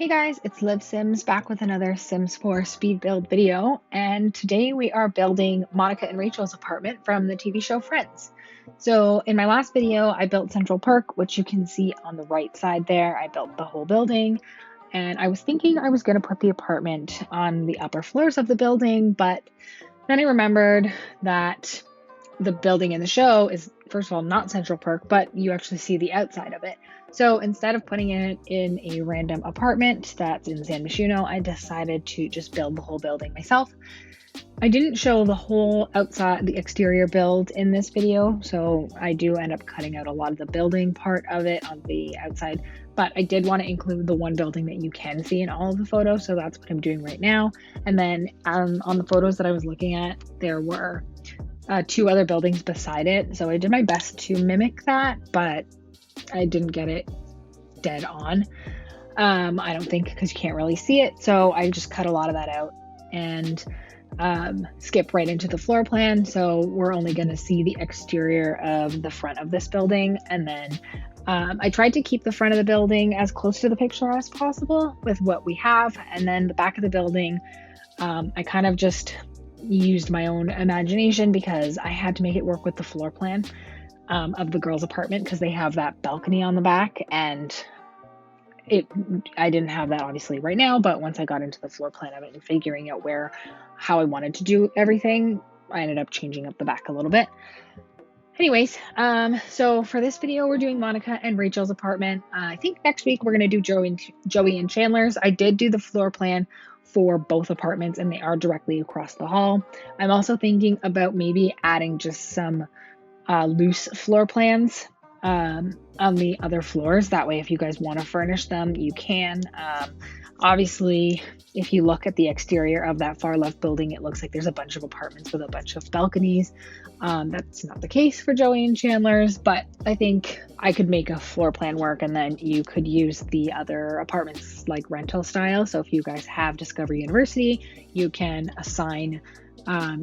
Hey guys, it's LivSims back with another Sims 4 speed build video, and today we are building Monica and Rachel's apartment from the TV show Friends. So in my last video, I built Central Park, which you can see on the right side there. I built the whole building, and I was thinking I was going to put the apartment on the upper floors of the building, but then I remembered that the building in the show is, first of all, not Central Park, but you actually see the outside of it. So instead of putting it in a random apartment that's in San Myshuno, I decided to just build the whole building myself. I didn't show the whole outside, the exterior build in this video, so I do end up cutting out a lot of the building part of it on the outside, but I did want to include the one building that you can see in all of the photos, so that's what I'm doing right now. And then on the photos that I was looking at, there were two other buildings beside it, so I did my best to mimic that, but I didn't get it dead on. I don't think, because you can't really see it, so I just cut a lot of that out and skip right into the floor plan. So we're only going to see the exterior of the front of this building, and then I tried to keep the front of the building as close to the picture as possible with what we have, and then the back of the building, I kind of just used my own imagination because I had to make it work with the floor plan of the girls' apartment, because they have that balcony on the back, and I didn't have that obviously right now, but once I got into the floor plan of it and figuring out how I wanted to do everything, I ended up changing up the back a little bit. Anyways, so for this video, we're doing Monica and Rachel's apartment. I think next week we're going to do Joey and Chandler's. I did do the floor plan for both apartments, and they are directly across the hall. I'm also thinking about maybe adding just some loose floor plans on the other floors. That way, if you guys want to furnish them, you can. Obviously, if you look at the exterior of that far left building, it looks like there's a bunch of apartments with a bunch of balconies. That's not the case for Joey and Chandler's, but I think I could make a floor plan work, and then you could use the other apartments like rental style. So if you guys have Discovery University, you can assign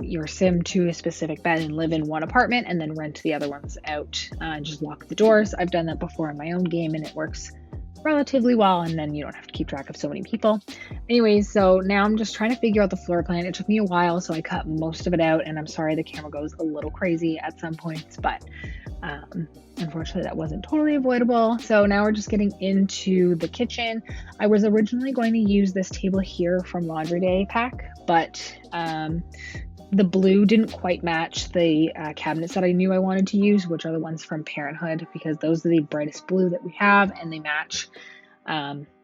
your sim to a specific bed and live in one apartment, and then rent the other ones out and just lock the doors. I've done that before in my own game, and it works relatively well, and then you don't have to keep track of so many people. Anyways, so now I'm just trying to figure out the floor plan. It took me a while, so I cut most of it out, and I'm sorry the camera goes a little crazy at some points, but unfortunately that wasn't totally avoidable. So now we're just getting into the kitchen. I was originally going to use this table here from Laundry Day pack, but the blue didn't quite match the cabinets that I knew I wanted to use, which are the ones from Parenthood, because those are the brightest blue that we have, and they match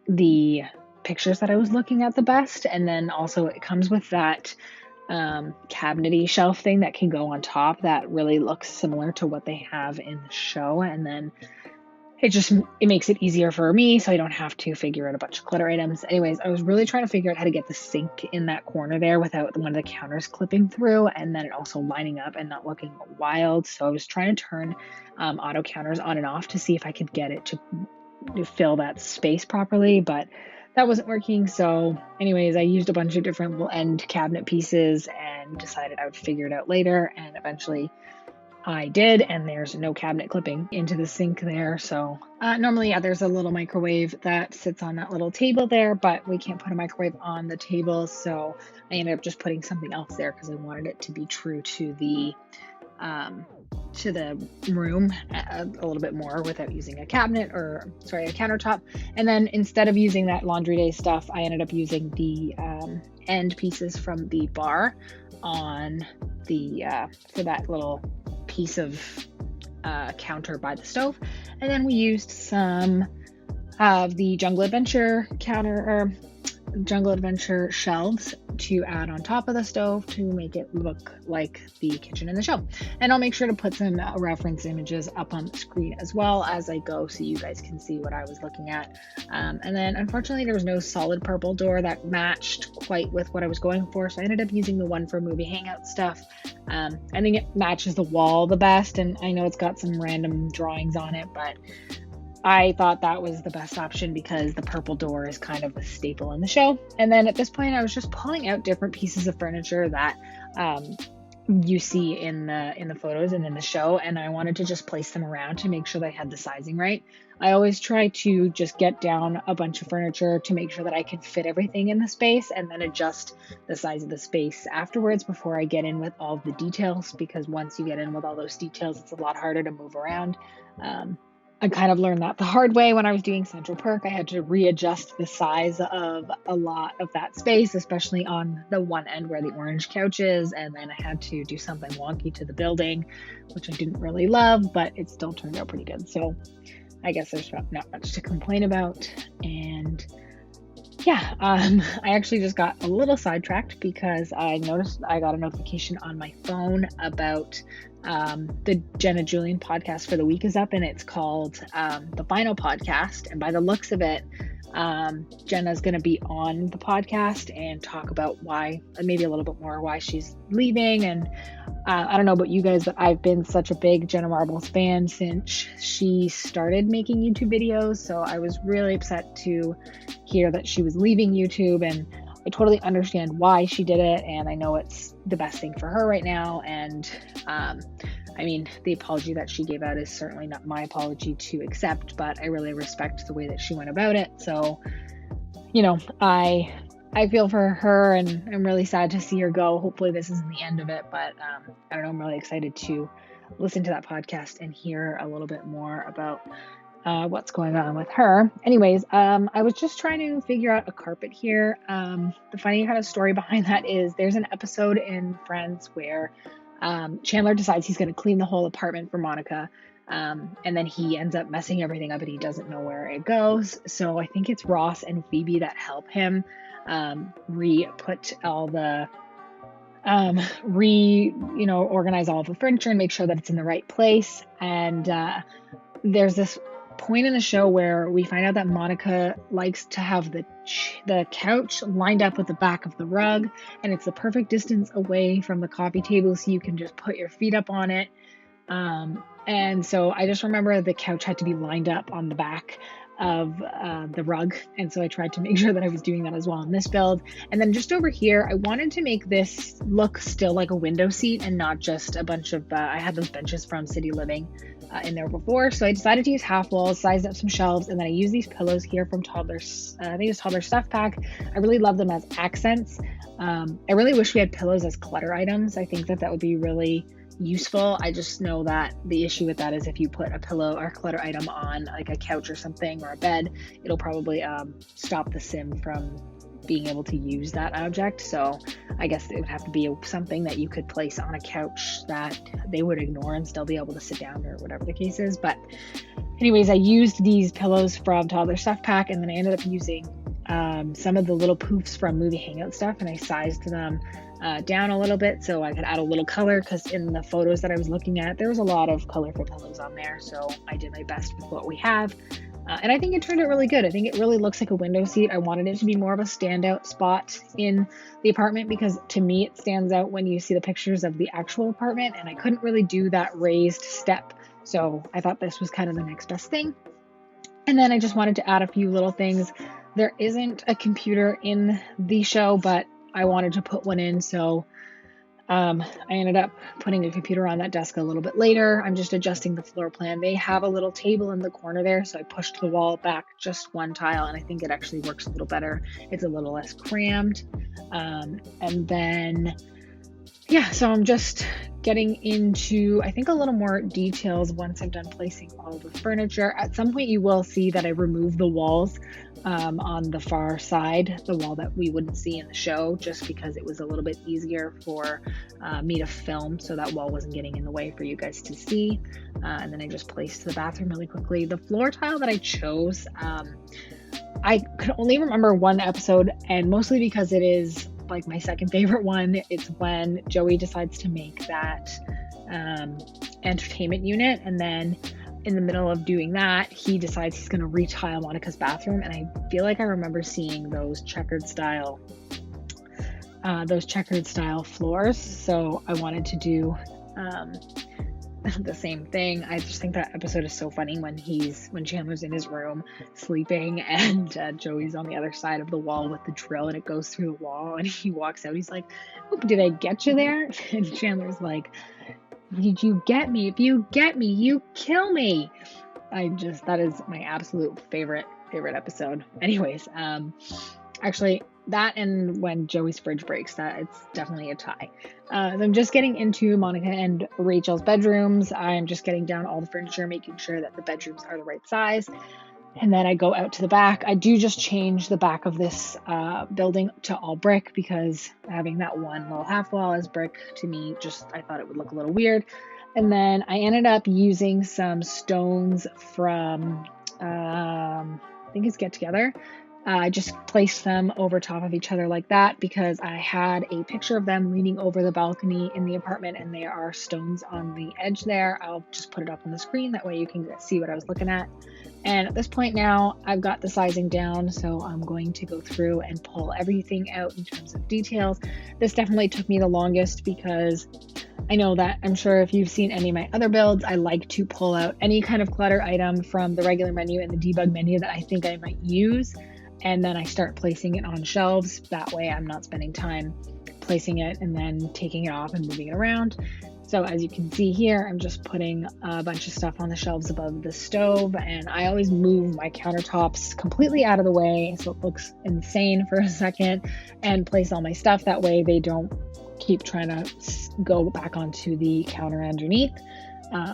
the pictures that I was looking at the best. And then also it comes with that cabinety shelf thing that can go on top that really looks similar to what they have in the show, and then it makes it easier for me, so I don't have to figure out a bunch of clutter items. Anyways, I was really trying to figure out how to get the sink in that corner there without one of the counters clipping through, and then it also lining up and not looking wild. So I was trying to turn auto counters on and off to see if I could get it to fill that space properly, but that wasn't working. So anyways, I used a bunch of different little end cabinet pieces and decided I would figure it out later, and eventually I did, and there's no cabinet clipping into the sink there. So normally, there's a little microwave that sits on that little table there, but we can't put a microwave on the table, so I ended up just putting something else there because I wanted it to be true to the room a little bit more without using a countertop. And then instead of using that Laundry Day stuff, I ended up using the end pieces from the bar on the for that little piece of counter by the stove. And then we used some of the Jungle Adventure shelves to add on top of the stove to make it look like the kitchen in the show. And I'll make sure to put some reference images up on the screen as well as I go, so you guys can see what I was looking at. And then unfortunately there was no solid purple door that matched quite with what I was going for, so I ended up using the one for movie hangout stuff. I think it matches the wall the best, and I know it's got some random drawings on it, but I thought that was the best option because the purple door is kind of a staple in the show. And then at this point, I was just pulling out different pieces of furniture that you see in the photos and in the show, and I wanted to just place them around to make sure that I had the sizing right. I always try to just get down a bunch of furniture to make sure that I can fit everything in the space, and then adjust the size of the space afterwards before I get in with all the details, because once you get in with all those details, it's a lot harder to move around. I kind of learned that the hard way when I was doing Central Perk. I had to readjust the size of a lot of that space, especially on the one end where the orange couch is, and then I had to do something wonky to the building, which I didn't really love, but it still turned out pretty good. So I guess there's not much to complain about. And yeah, I actually just got a little sidetracked because I noticed I got a notification on my phone about the Jenna Julian podcast for the week is up, and it's called The Final Podcast. And by the looks of it, Jenna's going to be on the podcast and talk about why, maybe a little bit more, why she's leaving. And I don't know about you guys, but I've been such a big Jenna Marbles fan since she started making YouTube videos. So I was really upset to hear that she was leaving YouTube, and I totally understand why she did it, and I know it's the best thing for her right now. And I mean, the apology that she gave out is certainly not my apology to accept, but I really respect the way that she went about it. So, you know, I feel for her, and I'm really sad to see her go. Hopefully this isn't the end of it, but I don't know, I'm really excited to listen to that podcast and hear a little bit more about what's going on with her. Anyways, I was just trying to figure out a carpet here. The funny kind of story behind that is there's an episode in Friends where Chandler decides he's going to clean the whole apartment for Monica. And then he ends up messing everything up and he doesn't know where it goes. So I think it's Ross and Phoebe that help him re-put all the organize all of the furniture and make sure that it's in the right place. And there's this point in the show where we find out that Monica likes to have the couch lined up with the back of the rug, and it's the perfect distance away from the coffee table so you can just put your feet up on it. And so I just remember the couch had to be lined up on the back of the rug, and so I tried to make sure that I was doing that as well in this build. And then just over here, I wanted to make this look still like a window seat and not just a bunch of I had those benches from City Living in there before, so I decided to use half walls, sized up some shelves, and then I used these pillows here from Toddler's I think it's Toddler Stuff Pack. I really love them as accents. I really wish we had pillows as clutter items. I think that would be really useful. I just know that the issue with that is if you put a pillow or clutter item on like a couch or something or a bed, it'll probably stop the sim from being able to use that object. So I guess it would have to be something that you could place on a couch that they would ignore and still be able to sit down or whatever the case is. But anyways, I used these pillows from Toddler Stuff Pack, and then I ended up using some of the little poofs from Movie Hangout Stuff, and I sized them down a little bit so I could add a little color, because in the photos that I was looking at, there was a lot of colorful pillows on there. So I did my best with what we have. And I think it turned out really good. I think it really looks like a window seat. I wanted it to be more of a standout spot in the apartment, because to me it stands out when you see the pictures of the actual apartment, and I couldn't really do that raised step. So I thought this was kind of the next best thing. And then I just wanted to add a few little things. There isn't a computer in the show, but I wanted to put one in, so I ended up putting a computer on that desk a little bit later. I'm just adjusting the floor plan. They have a little table in the corner there, so I pushed the wall back just one tile, and I think it actually works a little better. It's a little less crammed. And then, yeah, so I'm just getting into, I think, a little more details once I'm done placing all the furniture. At some point you will see that I remove the walls on the far side, the wall that we wouldn't see in the show, just because it was a little bit easier for me to film, so that wall wasn't getting in the way for you guys to see. And then I just placed the bathroom really quickly. The floor tile that I chose, I could only remember one episode, and mostly because it is like my second favorite one. It's when Joey decides to make that entertainment unit, and then in the middle of doing that, he decides he's going to retile Monica's bathroom, and I feel like I remember seeing those checkered style floors. So I wanted to do the same thing. I just think that episode is so funny when Chandler's in his room sleeping and Joey's on the other side of the wall with the drill and it goes through the wall and he walks out. He's like, "Oh, did I get you there?" And Chandler's like, "Did you get me? If you get me, you kill me." That is my absolute favorite episode. Anyways, actually, that and when Joey's fridge breaks, that it's definitely a tie. I'm just getting into Monica and Rachel's bedrooms. I'm just getting down all the furniture, making sure that the bedrooms are the right size. And then I go out to the back. I do just change the back of this building to all brick because having that one little half wall as brick, to me, I thought it would look a little weird. And then I ended up using some stones from, I think it's Get Together. I just placed them over top of each other like that because I had a picture of them leaning over the balcony in the apartment and there are stones on the edge there. I'll just put it up on the screen. That way you can see what I was looking at. And at this point now, I've got the sizing down, so I'm going to go through and pull everything out in terms of details. This definitely took me the longest because I know that I'm sure if you've seen any of my other builds, I like to pull out any kind of clutter item from the regular menu and the debug menu that I think I might use. And then I start placing it on shelves. That way I'm not spending time placing it and then taking it off and moving it around. So as you can see here, I'm just putting a bunch of stuff on the shelves above the stove, and I always move my countertops completely out of the way so it looks insane for a second and place all my stuff. That way they don't keep trying to go back onto the counter underneath.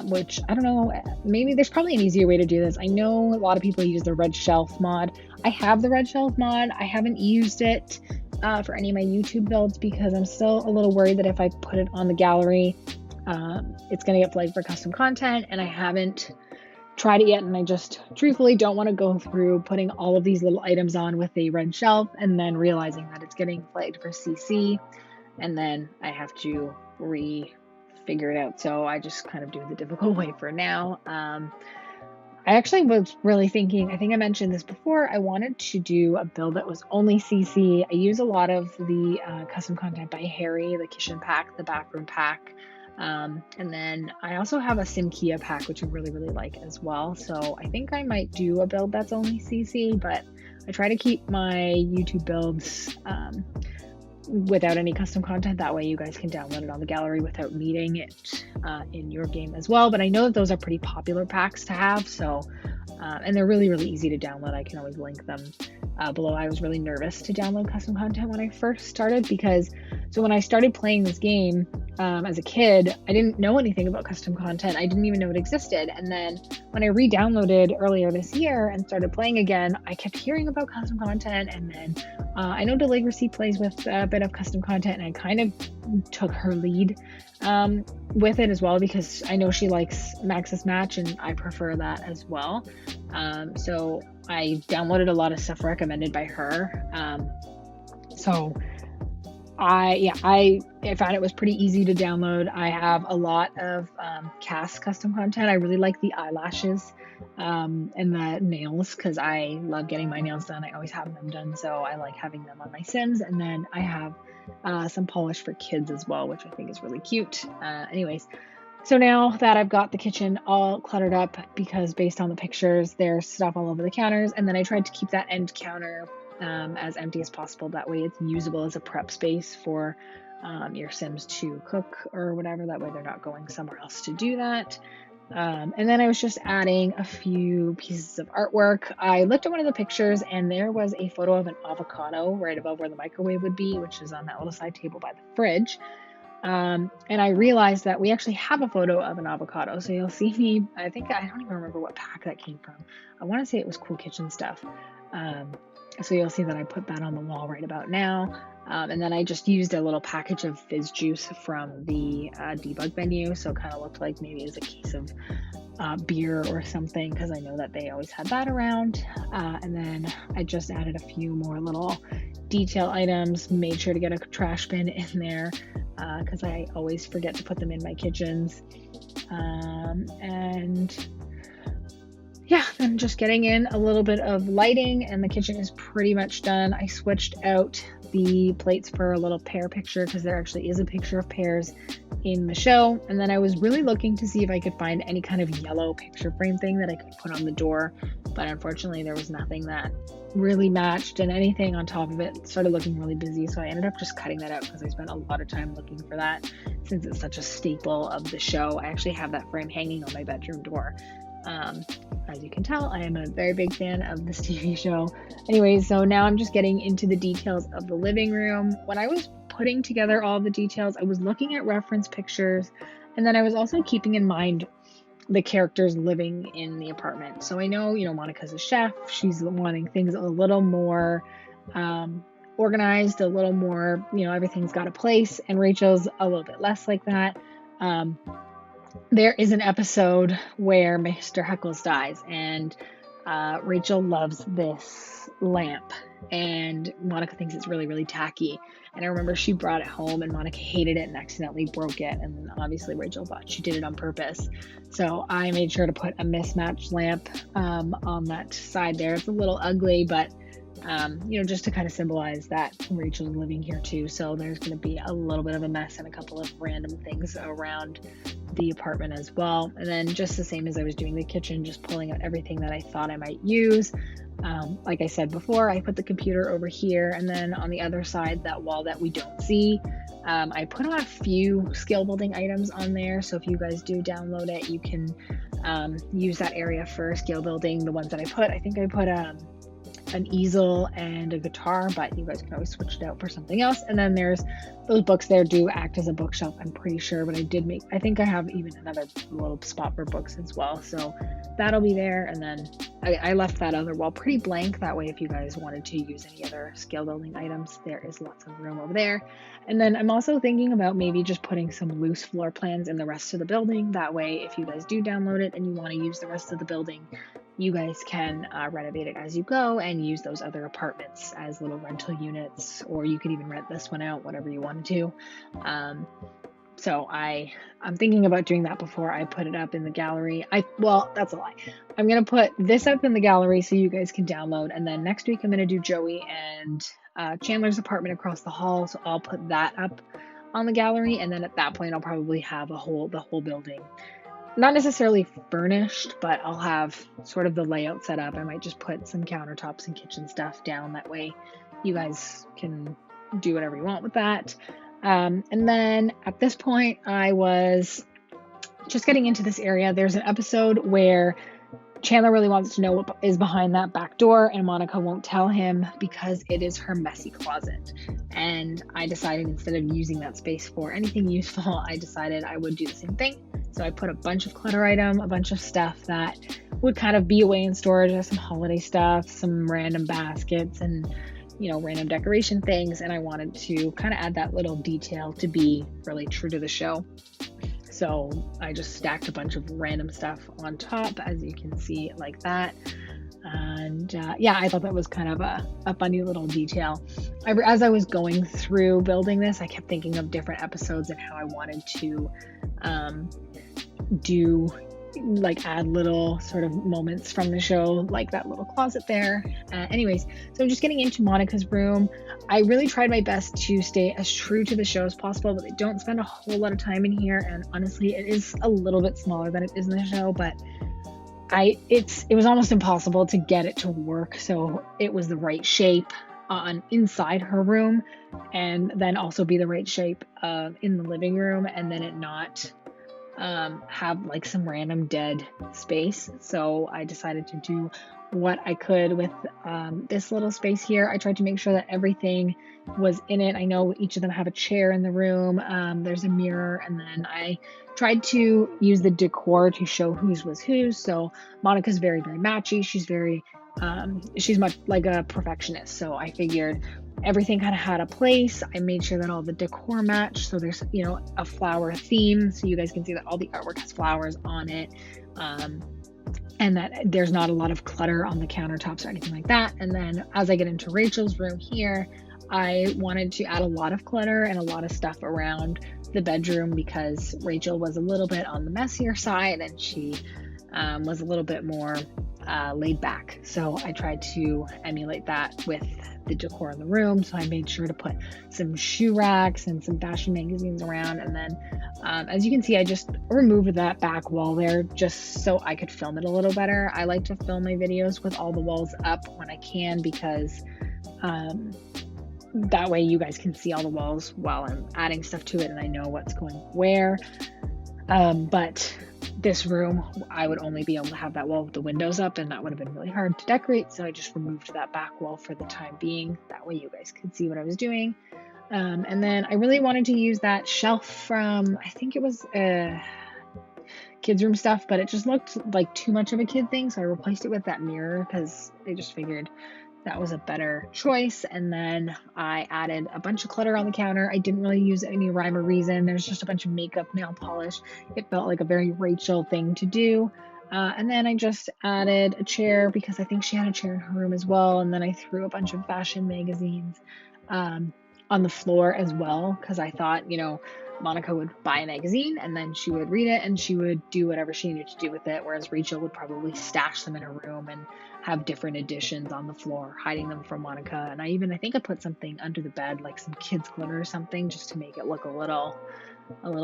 Which I don't know, maybe there's probably an easier way to do this. I know a lot of people use the red shelf mod. I have the red shelf mod. I haven't used it for any of my YouTube builds because I'm still a little worried that if I put it on the gallery, it's going to get flagged for custom content, and I haven't tried it yet, and I just truthfully don't want to go through putting all of these little items on with a red shelf and then realizing that it's getting flagged for CC, and then I have to figure it out. So I just kind of do the difficult way for now. I actually was really thinking, I think I mentioned this before, I wanted to do a build that was only CC. I use a lot of the custom content by Harry, the kitchen pack, the bathroom pack. And then I also have a SimKia pack, which I really, really like as well. So I think I might do a build that's only CC, but I try to keep my YouTube builds without any custom content. That way you guys can download it on the gallery without needing it in your game as well. But I know that those are pretty popular packs to have, so and they're really, really easy to download. I can always link them below. I was really nervous to download custom content when I first started because when I started playing this game as a kid, I didn't know anything about custom content. I didn't even know it existed. And then when I re-downloaded earlier this year and started playing again, I kept hearing about custom content. And then I know Deligracy plays with a bit of custom content, and I kind of took her lead with it as well because I know she likes Maxis Match and I prefer that as well. So I downloaded a lot of stuff recommended by her. So I found it was pretty easy to download. I have a lot of cast custom content. I really like the eyelashes and the nails because I love getting my nails done. I always have them done, so I like having them on my Sims. And then I have some polish for kids as well, which I think is really cute. Anyways, so now that I've got the kitchen all cluttered up because based on the pictures, there's stuff all over the counters, and then I tried to keep that end counter as empty as possible. That way it's usable as a prep space for your Sims to cook or whatever. That way they're not going somewhere else to do that. And then I was just adding a few pieces of artwork. I looked at one of the pictures and there was a photo of an avocado right above where the microwave would be, which is on that little side table by the fridge. And I realized that we actually have a photo of an avocado. So you'll see me, I don't even remember what pack that came from. I want to say it was Cool Kitchen Stuff. So you'll see that I put that on the wall right about now. And then I just used a little package of fizz juice from the debug menu. So it kind of looked like maybe it was a case of beer or something, because I know that they always had that around. And then I just added a few more little detail items, made sure to get a trash bin in there because I always forget to put them in my kitchens. And yeah, I'm just getting in a little bit of lighting and the kitchen is pretty much done. I switched out the plates for a little pear picture because there actually is a picture of pears in the show. And then I was really looking to see if I could find any kind of yellow picture frame thing that I could put on the door, but unfortunately there was nothing that really matched, and anything on top of it started looking really busy, so I ended up just cutting that out because I spent a lot of time looking for that since it's such a staple of the show. I actually have that frame hanging on my bedroom door. As you can tell, I am a very big fan of this TV show. Anyways, so now I'm just getting into the details of the living room. When I was putting together all the details, I was looking at reference pictures, and then I was also keeping in mind the characters living in the apartment. So I know, Monica's a chef. She's wanting things a little more organized, a little more, everything's got a place, and Rachel's a little bit less like that. There is an episode where Mr. Heckles dies, and Rachel loves this lamp, and Monica thinks it's really, really tacky. And I remember she brought it home, and Monica hated it and accidentally broke it. And obviously Rachel thought she did it on purpose. So I made sure to put a mismatched lamp on that side there. It's a little ugly, but just to kind of symbolize that Rachel's living here too. So there's going to be a little bit of a mess and a couple of random things around the apartment as well. And then just the same as I was doing the kitchen, just pulling out everything that I thought I might use. Like I said before, I put the computer over here, and then on the other side, that wall that we don't see, I put on a few skill building items on there. So if you guys do download it, you can use that area for skill building. The ones that I think I put an easel and a guitar, but you guys can always switch it out for something else. And then there's those books there do act as a bookshelf, I'm pretty sure, but I think I have even another little spot for books as well. So that'll be there. And then I left that other wall pretty blank. That way, if you guys wanted to use any other skill building items, there is lots of room over there. And then I'm also thinking about maybe just putting some loose floor plans in the rest of the building. That way, if you guys do download it and you want to use the rest of the building, you guys can renovate it as you go and use those other apartments as little rental units, or you could even rent this one out, whatever you want to do. So I'm thinking about doing that before I put it up in the gallery. Well, that's a lie. I'm going to put this up in the gallery so you guys can download. And then next week I'm going to do Joey and Chandler's apartment across the hall. So I'll put that up on the gallery. And then at that point, I'll probably have the whole building, not necessarily furnished, but I'll have sort of the layout set up. I might just put some countertops and kitchen stuff down. That way you guys can do whatever you want with that. And then at this point, I was just getting into this area. There's an episode where Chandler really wants to know what is behind that back door, and Monica won't tell him because it is her messy closet. And I decided, instead of using that space for anything useful, I decided I would do the same thing. So I put a bunch of clutter item, a bunch of stuff that would kind of be away in storage, some holiday stuff, some random baskets, and random decoration things. And I wanted to kind of add that little detail to be really true to the show. So I just stacked a bunch of random stuff on top, as you can see, like that. And I thought that was kind of a funny little detail. As I was going through building this, I kept thinking of different episodes and how I wanted to add little sort of moments from the show, like that little closet there. Anyways, so I'm just getting into Monica's room. I really tried my best to stay as true to the show as possible, but they don't spend a whole lot of time in here. And honestly, it is a little bit smaller than it is in the show, but it was almost impossible to get it to work. So it was the right shape on inside her room, and then also be the right shape in the living room, and then it not have like some random dead space. So I decided to do what I could with this little space here. I tried to make sure that everything was in it. I know each of them have a chair in the room. There's a mirror, and then I tried to use the decor to show whose was whose. So Monica's very, very matchy. She's much like a perfectionist. So I figured everything kind of had a place. I made sure that all the decor matched. So there's, a flower theme. So you guys can see that all the artwork has flowers on it. And that there's not a lot of clutter on the countertops or anything like that. And then as I get into Rachel's room here, I wanted to add a lot of clutter and a lot of stuff around the bedroom, because Rachel was a little bit on the messier side, and she was a little bit more laid back. So I tried to emulate that with the decor in the room. So I made sure to put some shoe racks and some fashion magazines around. And then, as you can see, I just removed that back wall there just so I could film it a little better. I like to film my videos with all the walls up when I can, because that way you guys can see all the walls while I'm adding stuff to it and I know what's going where. But this room, I would only be able to have that wall with the windows up, and that would have been really hard to decorate. So I just removed that back wall for the time being. That way you guys could see what I was doing. And then I really wanted to use that shelf from, I think it was kids room stuff, but it just looked like too much of a kid thing. So I replaced it with that mirror because I just figured that was a better choice. And then I added a bunch of clutter on the counter. I didn't really use any rhyme or reason. There's just a bunch of makeup, nail polish. It felt like a very Rachel thing to do. And then I just added a chair because I think she had a chair in her room as well. And then I threw a bunch of fashion magazines on the floor as well, because I thought, Monica would buy a magazine and then she would read it and she would do whatever she needed to do with it, whereas Rachel would probably stash them in her room and have different editions on the floor, hiding them from Monica. And I think I put something under the bed, like some kids glitter or something, just to make it look a little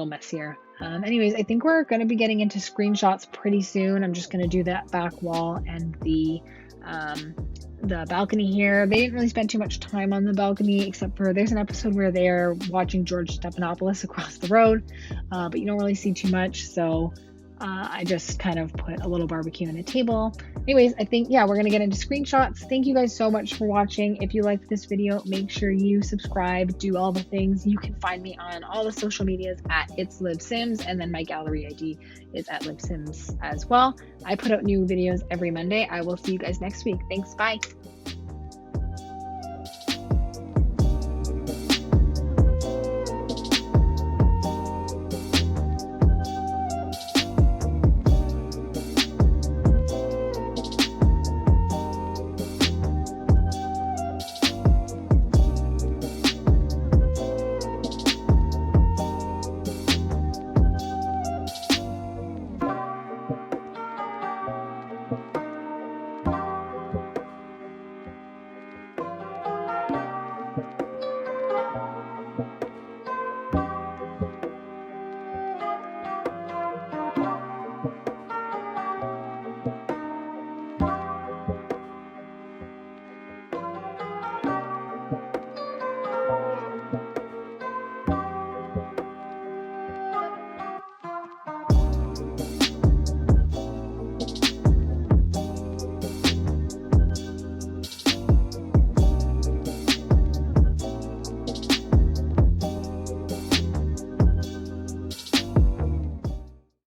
messier. Anyways, I think we're going to be getting into screenshots pretty soon. I'm just going to do that back wall and the balcony here. They didn't really spend too much time on the balcony, except for there's an episode where they're watching George Stephanopoulos across the road, but you don't really see too much. So I just kind of put a little barbecue and a table. Anyways, I think, we're going to get into screenshots. Thank you guys so much for watching. If you liked this video, make sure you subscribe, do all the things. You can find me on all the social medias at ItsLivSims, and then my gallery ID is at LivSims as well. I put out new videos every Monday. I will see you guys next week. Thanks. Bye.